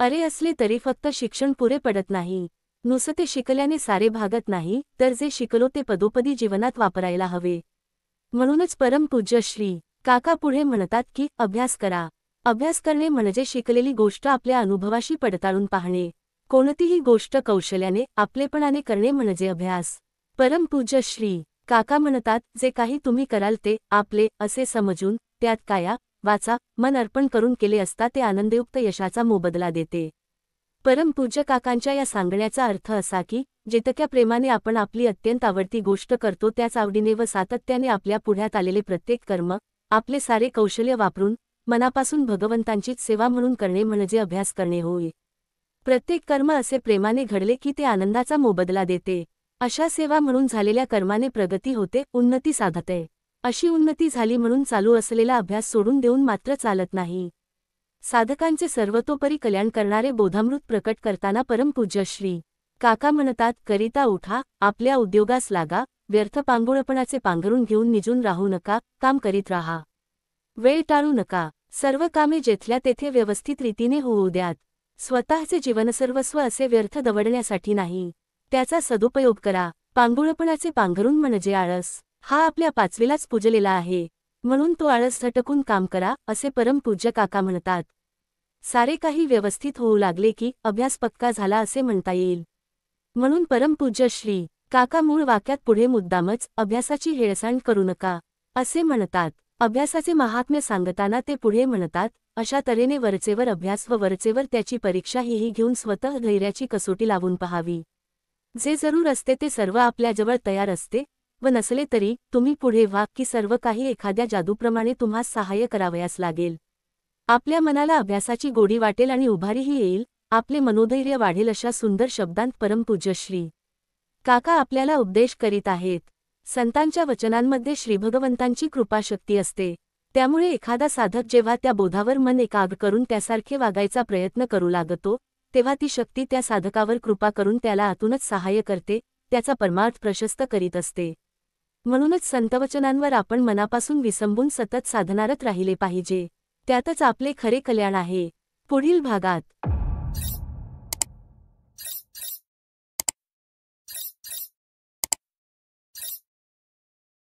अरे असले तरी फक्त शिक्षण पुरे पडत नाही. नुसते शिकल्याने सारे भागत नाही, तर जे शिकलो ते पदोपदी जीवनात वापरायला हवे. म्हणूनच परमपूज्य श्री काका पुढे म्हणतात की अभ्यास करा. अभ्यास करणे म्हणजे शिकलेली गोष्ट आपल्या अनुभवाशी पडताळून पाहणे. कोणतीही गोष्ट कौशल्याने आपलेपणाने करणे म्हणजे अभ्यास. परमपूज्य श्री काका म्हणतात, जे काही तुम्ही कराल ते आपले असे समजून त्यात काया वाचा मन अर्पण करून केले असता ते आनंदयुक्त यशाचा मोबदला देते. परमपूज्य काकांच्या या सांगण्याचा अर्थ असा की जितक्या प्रेमाने आपण आपली अत्यंत आवडती गोष्ट करतो त्याच आवडीने व सातत्याने आपल्या पुढ्यात आलेले प्रत्येक कर्म आपले सारे कौशल्य वापरून मनापासून भगवंतांचीच सेवा म्हणून करणे म्हणजे अभ्यास करणे होय. प्रत्येक कर्म असे प्रेमाने घडले की ते आनंदाचा मोबदला देते. अशा सेवा म्हणून झालेल्या कर्माने प्रगती होते, उन्नती साधते. अशी उन्नती झाली म्हणून चालू असलेला अभ्यास सोडून देऊन मात्र चालत नाही. साधकांचे सर्वतोपरी कल्याण करणारे बोधामृत प्रकट करताना परमपूज्य श्री काका म्हणतात, करिता उठा, आपल्या उद्योगास लागा, व्यर्थ पांगुळपणाचे पांघरून घेऊन निजून राहू नका, काम करीत राहा. वेळ टाळू नका. सर्व कामे जेथल्या तेथे व्यवस्थित रीतीने होऊ द्यात. स्वतःचे जीवनसर्वस्व असे व्यर्थ दवडण्यासाठी नाही, त्याचा सदुपयोग करा. पांगुळपणाचे पांघरून म्हणजे आळस हा आपल्या पाचवीलाच पूजलेला आहे, म्हणून तो आळस झटकून काम करा असे परमपूज्य काका म्हणतात. सारे काही व्यवस्थित होऊ लागले की अभ्यास पक्का झाला असे म्हणता येईल. म्हणून परमपूज्य श्री काका मूळ वाक्यात पुढे मुद्दामच अभ्यासाची हेळसांड करू नका असे म्हणतात. अभ्यासाचे महात्म्य सांगताना ते पुढे म्हणतात, अशा तऱ्हेने वरचेवर अभ्यास व वरचेवर त्याची परीक्षा ही घेऊन स्वतः धैर्याची कसोटी लावून पहावी. जे जरूर असते ते सर्व आपल्याजवळ तयार असते व नसले तरी तुम्ही पुढे व्हा की सर्व काही एखाद्या जादूप्रमाणे तुम्हास सहाय्य करावयास लागेल. आपल्या मनाला अभ्यासाची गोडी वाटेल आणि उभारीही येईल, आपले मनोधैर्य वाढेल अशा सुंदर शब्दांत परमपूज्य श्री काका आपल्याला उपदेश करीत आहेत. संतांच्या वचनांमध्ये श्रीभगवंतांची कृपाशक्ती असते. त्यामुळे एखादा साधक जेव्हा त्या बोधावर मन एकाग्र करून त्यासारखे वागायचा प्रयत्न करू लागतो, तेव्हा ती शक्ती त्या साधकावर कृपा करून त्याला आतूनच सहाय्य करते, त्याचा परमार्थ प्रशस्त करीत असते. म्हणूनच संतवचनांवर आपण मनापासून विसंबून सतत साधनारत राहिले पाहिजे. त्यातच आपले खरे कल्याण आहे. पुढील भागात